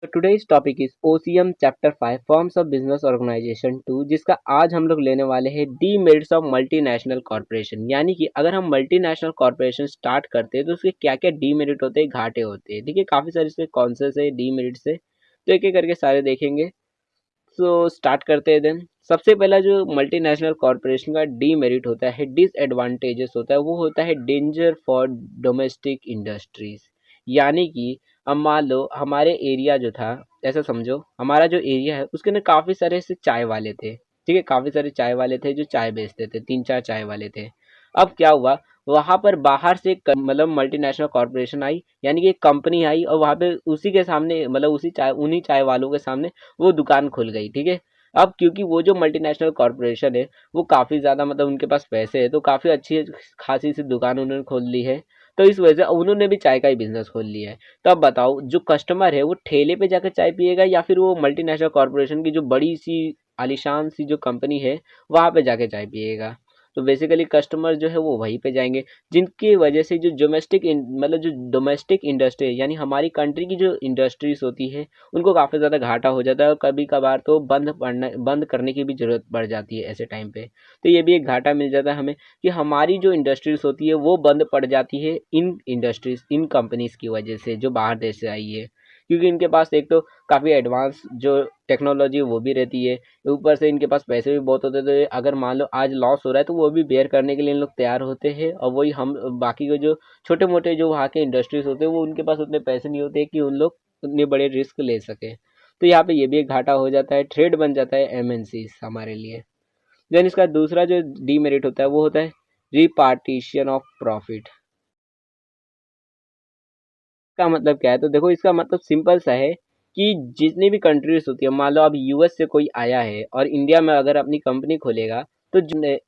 तो today's topic is OCM chapter 5 forms of business organization 2, जिसका आज हम लोग लेने वाले हैं डीमेरिट्स ऑफ मल्टीनेशनल कॉर्पोरेशन। यानी कि अगर हम मल्टीनेशनल कॉर्पोरेशन स्टार्ट करते हैं तो उसके क्या क्या डीमेरिट होते हैं, घाटे होते हैं। देखिए काफी सारे इसके कॉन्सेप्ट्स है डीमेरिट्स है, तो एक एक करके सारे देखेंगे। तो स्टार्ट करते हैं। देन सबसे पहला जो मल्टीनेशनल कॉर्पोरेशन का डीमेरिट होता है, डिसएडवांटेजेस होता है, वो होता है डेंजर फॉर डोमेस्टिक इंडस्ट्रीज। यानी कि अब मान लो हमारे एरिया जो था, ऐसा समझो हमारा जो एरिया है उसके अंदर काफी सारे ऐसे चाय वाले थे। ठीक है, काफी सारे चाय वाले थे जो चाय बेचते थे, तीन चार चाय वाले थे। अब क्या हुआ, वहां पर बाहर से मतलब मल्टीनेशनल कॉर्पोरेशन आई, यानी कि एक कंपनी आई और वहां पे उसी के सामने मतलब उसी चाय उन्हीं चाय वालों के सामने वो दुकान खुल गई। ठीक है, अब क्योंकि वो जो मल्टीनेशनल कॉर्पोरेशन है वो काफी ज्यादा मतलब उनके पास पैसे है, तो काफी अच्छी खासी सी दुकान उन्होंने खोल ली है। तो इस वजह से उन्होंने भी चाय का ही बिजनेस खोल लिया है। तो अब बताओ जो कस्टमर है वो ठेले पे जाकर चाय पिएगा या फिर वो मल्टीनेशनल कॉर्पोरेशन की जो बड़ी सी आलीशान सी जो कंपनी है वहां पे जाके चाय पिएगा। तो बेसिकली कस्टमर जो है वो वहीं पे जाएंगे, जिनकी वजह से जो मतलब जो डोमेस्टिक इंडस्ट्री है, यानी हमारी कंट्री की जो इंडस्ट्रीज होती है उनको काफ़ी ज़्यादा घाटा हो जाता है और कभी कभार तो बंद करने की भी ज़रूरत पड़ जाती है ऐसे टाइम पे। तो ये भी एक घाटा मिल जाता है हमें कि हमारी जो इंडस्ट्रीज होती है वो बंद पड़ जाती है इन कंपनीज की वजह से जो बाहर देश से आई है, क्योंकि इनके पास एक तो काफ़ी एडवांस जो टेक्नोलॉजी है वो भी रहती है, ऊपर से इनके पास पैसे भी बहुत होते हैं। तो अगर मान लो आज लॉस हो रहा है तो वो भी बेयर करने के लिए इन लोग तैयार होते हैं, और वही हम बाकी के जो छोटे मोटे जो वहाँ के इंडस्ट्रीज होते हैं वो उनके पास उतने पैसे नहीं होते कि उन लोग उतने बड़े रिस्क ले सके। तो यहाँ पे ये भी एक घाटा हो जाता है, ट्रेड बन जाता है एमएनसी हमारे लिए। देन इसका दूसरा जो डीमेरिट होता है वो होता है रिपार्टीशन ऑफ प्रॉफिट। का मतलब क्या है, तो देखो इसका मतलब सिंपल सा है कि जितनी भी कंट्रीज होती है, मान लो अब यूएस से कोई आया है और इंडिया में अगर अपनी कंपनी खोलेगा तो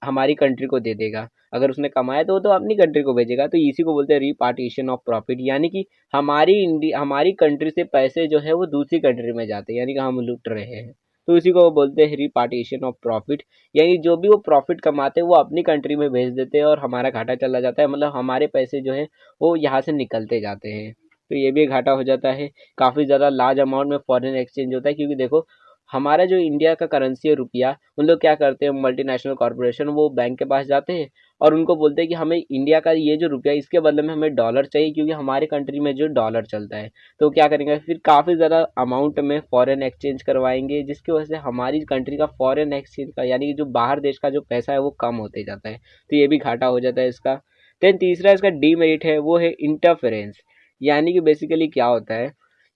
हमारी कंट्री को दे देगा। अगर उसने कमाया तो वो तो अपनी कंट्री को भेजेगा। तो इसी को बोलते हैं रिपार्टीशन ऑफ प्रॉफिट, यानी कि हमारी कंट्री से पैसे जो है वो दूसरी कंट्री में जाते हैं, यानी कि हम लूट रहे हैं। तो इसी को वो बोलते हैं रिपार्टीशन ऑफ प्रॉफिट, यानी जो भी वो प्रॉफिट कमाते हैं वो अपनी कंट्री में भेज देते हैं और हमारा घाटा चला जाता है, मतलब हमारे पैसे जो है वो यहाँ से निकलते जाते हैं। तो ये भी घाटा हो जाता है। काफ़ी ज़्यादा लार्ज अमाउंट में फॉरेन एक्सचेंज होता है, क्योंकि देखो हमारा जो इंडिया का करेंसी है रुपया, उन लोग क्या करते हैं मल्टीनेशनल कॉर्पोरेशन, वो बैंक के पास जाते हैं और उनको बोलते हैं कि हमें इंडिया का ये जो रुपया इसके बदले में हमें डॉलर चाहिए, क्योंकि हमारे कंट्री में जो डॉलर चलता है। तो क्या करेंगे, फिर काफ़ी ज़्यादा अमाउंट में फॉरेन एक्सचेंज करवाएंगे, जिसकी वजह से हमारी कंट्री का फॉरेन एक्सचेंज का यानी कि जो बाहर देश का जो पैसा है वो कम होते जाता है। तो ये भी घाटा हो जाता है इसका। देन तीसरा इसका डीमेरिट है वो है इंटरफेरेंस। यानी कि बेसिकली क्या होता है,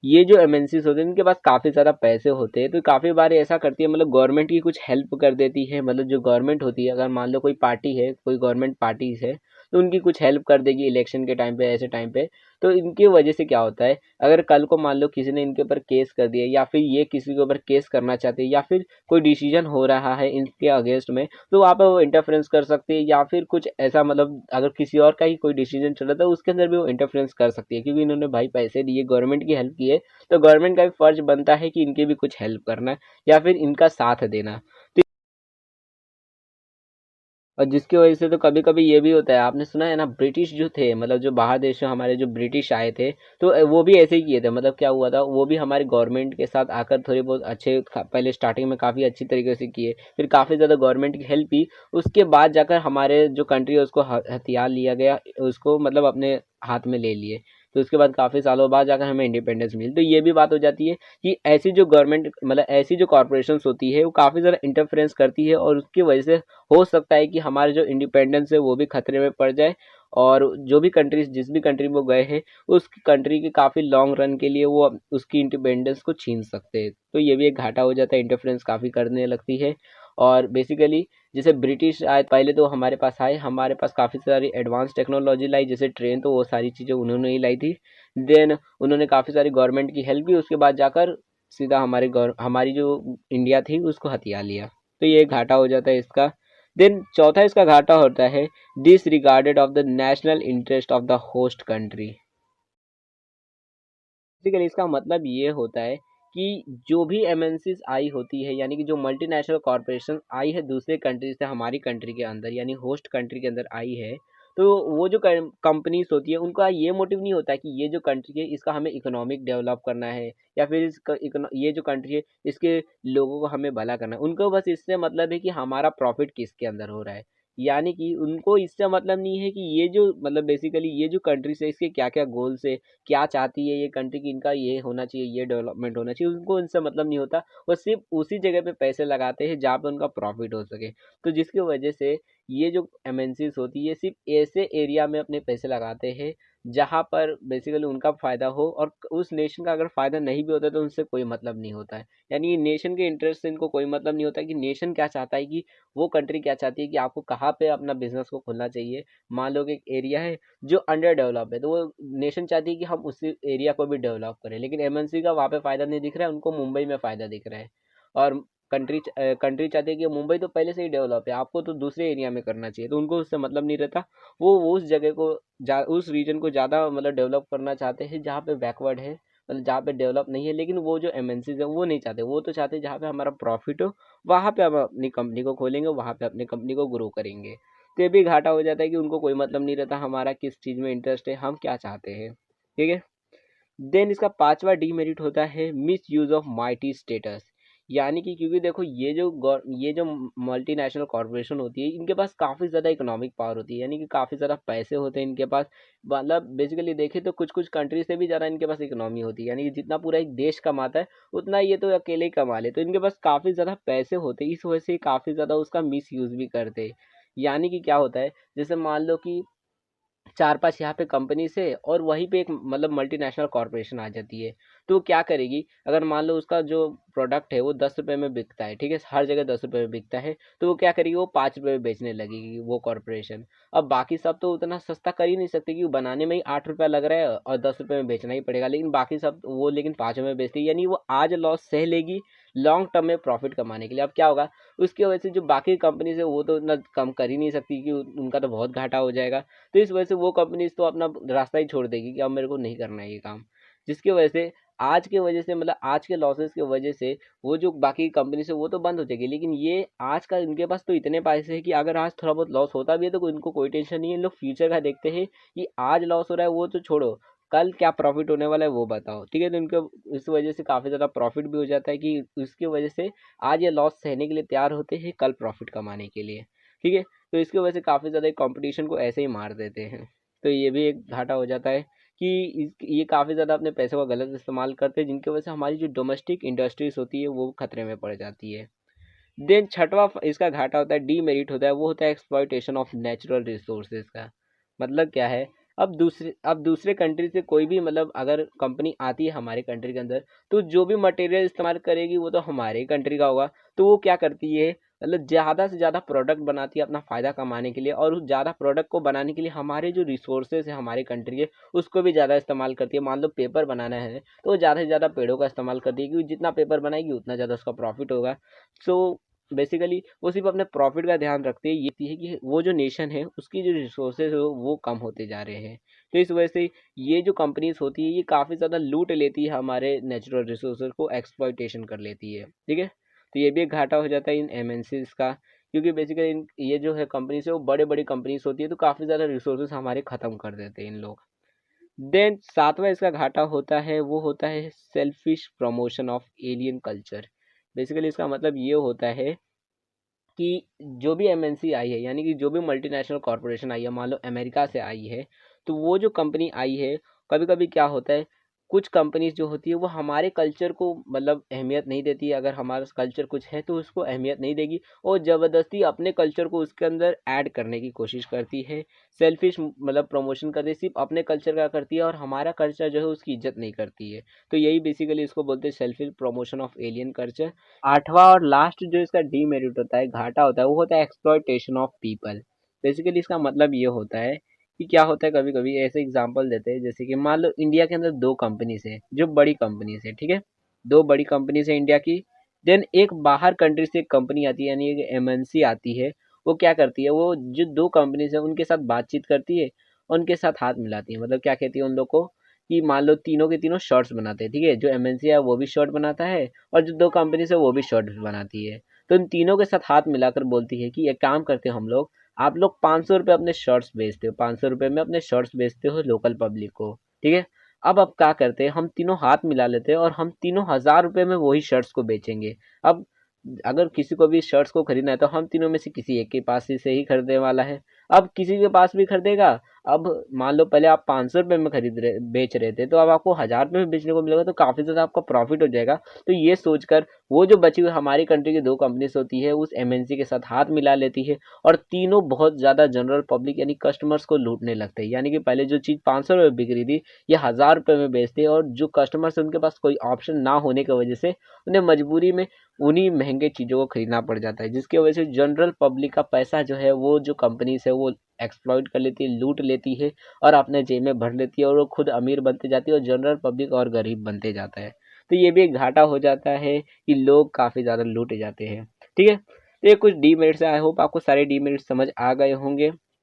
ये जो एमएनसीज होते हैं इनके पास काफ़ी ज़्यादा पैसे होते हैं, तो काफ़ी बार ऐसा करती है, मतलब गवर्नमेंट की कुछ हेल्प कर देती है। मतलब जो गवर्नमेंट होती है, अगर मान लो कोई पार्टी है, कोई गवर्नमेंट पार्टीज है, तो उनकी कुछ हेल्प कर देगी इलेक्शन के टाइम पे, ऐसे टाइम पे। तो इनकी वजह से क्या होता है, अगर कल को मान लो किसी ने इनके ऊपर केस कर दिया, या फिर ये किसी के ऊपर केस करना चाहते हैं, या फिर कोई डिसीजन हो रहा है इनके अगेंस्ट में, तो वहाँ पे वो इंटरफेरेंस कर सकती है, या फिर कुछ ऐसा मतलब अगर किसी और का ही कोई डिसीजन चल रहा था उसके अंदर भी वो इंटरफेरेंस कर सकती है, क्योंकि इन्होंने भाई पैसे दिए, गवर्नमेंट की हेल्प की है। तो गवर्नमेंट का भी फर्ज बनता है कि इनकी भी कुछ हेल्प करना या फिर इनका साथ देना। तो और जिसकी वजह से तो कभी कभी ये भी होता है, आपने सुना है ना, ब्रिटिश जो थे, मतलब जो बाहर देश से हमारे जो ब्रिटिश आए थे, तो वो भी ऐसे ही किए थे। मतलब क्या हुआ था, वो भी हमारे गवर्नमेंट के साथ आकर थोड़े बहुत अच्छे पहले स्टार्टिंग में काफ़ी अच्छी तरीके से किए, फिर काफ़ी ज़्यादा गवर्नमेंट की हेल्प की। उसके बाद जाकर हमारे जो कंट्री है उसको हथियार लिया गया, उसको मतलब अपने हाथ में ले लिए। तो उसके बाद काफ़ी सालों बाद जाकर हमें इंडिपेंडेंस मिली। तो ये भी बात हो जाती है कि ऐसी जो गवर्नमेंट मतलब ऐसी जो कॉरपोरेशंस होती है वो काफ़ी ज़्यादा इंटरफेरेंस करती है, और उसकी वजह से हो सकता है कि हमारे जो इंडिपेंडेंस है वो भी खतरे में पड़ जाए, और जो भी कंट्रीज जिस भी कंट्री में वो गए हैं उस कंट्री के काफ़ी लॉन्ग रन के लिए वो उसकी इंडिपेंडेंस को छीन सकते हैं। तो ये भी एक घाटा हो जाता है, इंटरफेरेंस काफ़ी करने लगती है। और बेसिकली जैसे ब्रिटिश आए पहले, तो हमारे पास आए, हमारे पास काफ़ी सारी एडवांस टेक्नोलॉजी लाई, जैसे ट्रेन, तो वो सारी चीज़ें उन्होंने ही लाई थी। देन उन्होंने काफ़ी सारी गवर्नमेंट की हेल्प की, उसके बाद जाकर सीधा हमारी जो इंडिया थी उसको हथिया लिया। तो ये घाटा हो जाता है इसका। देन चौथा इसका घाटा होता है disregarded of the national interest of the host country. Basically इसका मतलब ये होता है कि जो भी एमएनसीज आई होती है, यानी कि जो मल्टीनेशनल कॉरपोरेशन आई है दूसरे कंट्री से हमारी कंट्री के अंदर, यानी होस्ट कंट्री के अंदर आई है, तो वो जो कंपनीज होती है उनका ये मोटिव नहीं होता कि ये जो कंट्री है इसका हमें इकोनॉमिक डेवलप करना है, या फिर ये जो कंट्री है इसके लोगों को हमें भला करना है। उनको बस इससे मतलब है कि हमारा प्रॉफिट किसके अंदर हो रहा है। यानी कि उनको इससे मतलब नहीं है कि ये जो मतलब बेसिकली ये जो कंट्रीज है इसके क्या क्या गोल्स है, क्या चाहती है ये कंट्री की, इनका ये होना चाहिए, ये डेवलपमेंट होना चाहिए, उनको इनसे मतलब नहीं होता। वो सिर्फ उसी जगह पे पैसे लगाते हैं जहाँ पे उनका प्रॉफिट हो सके। तो जिसकी वजह से ये जो एमएनसीज होती है सिर्फ ऐसे एरिया में अपने पैसे लगाते हैं जहाँ पर बेसिकली उनका फ़ायदा हो, और उस नेशन का अगर फ़ायदा नहीं भी होता तो उनसे कोई मतलब नहीं होता है। यानी नेशन के इंटरेस्ट से इनको कोई मतलब नहीं होता कि नेशन क्या चाहता है, कि वो कंट्री क्या चाहती है कि आपको कहाँ पे अपना बिजनेस को खोलना चाहिए। मान लो कि एक एरिया है जो अंडर डेवलप है, तो वो नेशन चाहती है कि हम उसी एरिया को भी डेवलप करें, लेकिन एमएनसी का वहाँ पे फ़ायदा नहीं दिख रहा है, उनको मुंबई में फ़ायदा दिख रहा है। और कंट्री चाहती है कि मुंबई तो पहले से ही डेवलप है, आपको तो दूसरे एरिया में करना चाहिए, तो उनको उससे मतलब नहीं रहता। वो उस जगह को उस रीजन को ज़्यादा मतलब डेवलप करना चाहते हैं जहाँ पे बैकवर्ड है, मतलब जहाँ पे डेवलप नहीं है। लेकिन वो जो एमएनसीज है वो नहीं चाहते, वो तो चाहते हैं जहाँ पे हमारा प्रॉफिट हो वहाँ पे हम अपनी कंपनी को खोलेंगे, वहाँ पे अपनी कंपनी को ग्रो करेंगे। तो ये भी घाटा हो जाता है कि उनको कोई मतलब नहीं रहता हमारा किस चीज़ में इंटरेस्ट है, हम क्या चाहते हैं। ठीक है। देन इसका पांचवा डीमेरिट होता है miss use of mighty status. यानी कि क्योंकि देखो ये जो मल्टीनेशनल कॉरपोरेशन होती है इनके पास काफ़ी ज़्यादा इकोनॉमिक पावर होती है, यानी कि काफ़ी ज़्यादा पैसे होते हैं इनके पास। मतलब बेसिकली देखें तो कुछ कुछ कंट्री से भी ज़्यादा इनके पास इकोनॉमी होती है, यानी कि जितना पूरा एक देश कमाता है उतना ये तो अकेले ही कमा ले। तो इनके पास काफ़ी ज़्यादा पैसे होते हैं, इस वजह से काफ़ी ज़्यादा उसका मिस यूज़ भी करते हैं। यानी कि क्या होता है, जैसे मान लो कि चार पांच यहाँ पे कंपनी से और वहीं पे एक मतलब मल्टीनेशनल कॉरपोरेशन आ जाती है। तो वो क्या करेगी, अगर मान लो उसका जो प्रोडक्ट है वो 10 रुपये में बिकता है, ठीक है, हर जगह 10 रुपये में बिकता है, तो वो क्या करेगी, वो 5 रुपये में बेचने लगेगी वो कॉरपोरेशन। अब बाकी सब तो उतना सस्ता कर ही नहीं सकते, कि बनाने में ही 8 रुपया लग रहा है और 10 रुपये में बेचना ही पड़ेगा, लेकिन बाकी सब वो लेकिन 5 रुपये में बेचती है, यानी वो आज लॉस सह लेगी लॉन्ग टर्म में प्रॉफिट कमाने के लिए। अब क्या होगा, उसकी वजह से जो बाकी कंपनीज है वो तो इतना कम कर ही नहीं सकती, कि उनका तो बहुत घाटा हो जाएगा। तो इस वजह से वो कंपनीज तो अपना रास्ता ही छोड़ देगी कि अब मेरे को नहीं करना है ये काम। जिसकी वजह से आज के वजह से मतलब आज के लॉसेस की वजह से वो जो बाकी कंपनी से वो तो बंद हो जाएगी, लेकिन ये आज का इनके पास तो इतने पैसे हैं कि अगर आज थोड़ा बहुत लॉस होता भी है तो इनको कोई टेंशन नहीं है। इन लोग फ्यूचर का देखते हैं कि आज लॉस हो रहा है वो तो छोड़ो, कल क्या प्रॉफिट होने वाला है वो बताओ। ठीक है, तो इनको इस वजह से काफ़ी ज़्यादा प्रॉफिट भी हो जाता है, कि उसकी वजह से आज ये लॉस सहने के लिए तैयार होते हैं कल प्रॉफिट कमाने के लिए। ठीक है, तो इसकी वजह से काफ़ी ज़्यादा कंपटीशन को ऐसे ही मार देते हैं। तो ये भी एक घाटा हो जाता है कि ये काफ़ी ज़्यादा अपने पैसों का गलत इस्तेमाल करते हैं, जिनकी वजह से हमारी जो डोमेस्टिक इंडस्ट्रीज होती है वो खतरे में पड़ जाती है। देन छठवां इसका घाटा होता है, डीमेरिट होता है, वो होता है एक्सप्लॉयटेशन ऑफ नेचुरल रिसोर्सेज का। मतलब क्या है, अब दूसरे कंट्री से कोई भी मतलब अगर कंपनी आती है हमारे कंट्री के अंदर, तो जो भी मटेरियल इस्तेमाल करेगी वो तो हमारे कंट्री का होगा। तो वो क्या करती है, मतलब ज़्यादा से ज़्यादा प्रोडक्ट बनाती है अपना फ़ायदा कमाने के लिए, और उस ज़्यादा प्रोडक्ट को बनाने के लिए हमारे जो रिसोर्सेज है हमारे कंट्री के उसको भी ज़्यादा इस्तेमाल करती है। मान लो पेपर बनाना है तो वो ज़्यादा से ज़्यादा पेड़ों का इस्तेमाल करती है, क्योंकि जितना पेपर बनाएगी उतना ज़्यादा उसका प्रॉफिट होगा। सो बेसिकली वो सिर्फ अपने प्रॉफिट का ध्यान रखते हैं, ये थी है कि वो जो नेशन है उसकी जो रिसोर्सेज है वो कम होते जा रहे हैं। तो इस वजह से ये जो कंपनीज होती है ये काफ़ी ज़्यादा लूट लेती है हमारे नेचुरल रिसोर्सेज को, एक्सप्लॉइटेशन कर लेती है। ठीक है, तो ये भी एक घाटा हो जाता है इन एमएनसीज का, क्योंकि बेसिकली ये जो है कंपनीज है वो बड़े बड़ी कंपनीज होती है, तो काफ़ी ज़्यादा रिसोर्सेज हमारे ख़त्म कर देते हैं इन लोग। देन सातवां इसका घाटा होता है, वो होता है selfish promotion of alien culture. Basically इसका मतलब ये होता है कि जो भी एमएनसी आई है, यानी कि जो भी मल्टीनेशनल कॉरपोरेशन आई है, मान लो अमेरिका से आई है, तो वो जो कंपनी आई है, कभी कभी क्या होता है, कुछ कंपनीज जो होती है वो हमारे कल्चर को मतलब अहमियत नहीं देती है। अगर हमारा कल्चर कुछ है तो उसको अहमियत नहीं देगी, और ज़बरदस्ती अपने कल्चर को उसके अंदर ऐड करने की कोशिश करती है। सेल्फिश मतलब प्रमोशन करती है, सिर्फ अपने कल्चर का करती है, और हमारा कल्चर जो है उसकी इज्जत नहीं करती है। तो यही बेसिकली इसको बोलते हैं selfish promotion of alien culture. आठवां और लास्ट जो इसका डीमेरिट होता है, घाटा होता है, वो होता है एक्सप्लॉयटेशन ऑफ पीपल। बेसिकली इसका मतलब ये होता है कि क्या होता है, कभी कभी ऐसे एग्जांपल देते हैं, जैसे कि मान लो इंडिया के अंदर दो कंपनीज है जो बड़ी कंपनीज है, ठीक है, दो बड़ी कंपनीज है इंडिया की। देन एक बाहर कंट्री से एक कंपनी आती है, यानी एक एमएनसी आती है। वो क्या करती है, वो जो दो कंपनीज है उनके साथ बातचीत करती है, उनके साथ हाथ मिलाती है। मतलब क्या कहती है उन लोग को, कि मान लो तीनों के तीनों शर्ट्स बनाते हैं, ठीक है, जो एमएनसी है वो भी शर्ट बनाता है और जो दो कंपनी से वो भी शर्ट बनाती है। तो इन तीनों के साथ हाथ मिलाकर बोलती है कि एक काम करते हैं हम लोग, आप लोग 500 रुपये अपने शर्ट्स बेचते हो, 500 रुपये में अपने शर्ट्स बेचते हो लोकल पब्लिक को, ठीक है। अब क्या करते हैं, हम तीनों हाथ मिला लेते हैं और हम तीनों 1000 रुपये में वही शर्ट्स को बेचेंगे। अब अगर किसी को भी शर्ट्स को खरीदना है तो हम तीनों में से किसी एक के पास से ही खरीदने वाला है। अब किसी के पास भी खरीदेगा। अब मान लो पहले आप 500 रुपये में बेच रहे थे, तो अब आपको 1000 रुपये में बेचने को मिलेगा, तो काफी ज्यादा आपका प्रॉफिट हो जाएगा। तो ये सोचकर वो जो बची हुई हमारी कंट्री की 2 कंपनीज होती है उस एमएनसी के साथ हाथ मिला लेती है और तीनों बहुत ज्यादा जनरल पब्लिक यानी कस्टमर्स को लूटने लगते हैं। यानी कि पहले जो चीज 500 रुपये बिक रही थी, ये 1000 रुपये में बेचते हैं, और जो कस्टमर्स उनके पास कोई ऑप्शन ना होने की वजह से उन्हें मजबूरी में उन्हीं महंगे चीजों को खरीदना पड़ जाता है, जिसकी वजह से जनरल पब्लिक का पैसा जो है वो जो कंपनीज है वो एक्सप्लॉइट कर लेती है, लूट लेती है और अपने जेब में भर लेती है, और वो खुद अमीर बनते जाती है और जनरल पब्लिक और गरीब बनते जाता है। तो ये भी एक घाटा हो जाता है कि लोग काफी ज्यादा लूटे जाते हैं, ठीक है। तो ये कुछ डीमेरिट्स है। आई होप आपको सारे डीमेरिट्स समझ आ गए होंगे।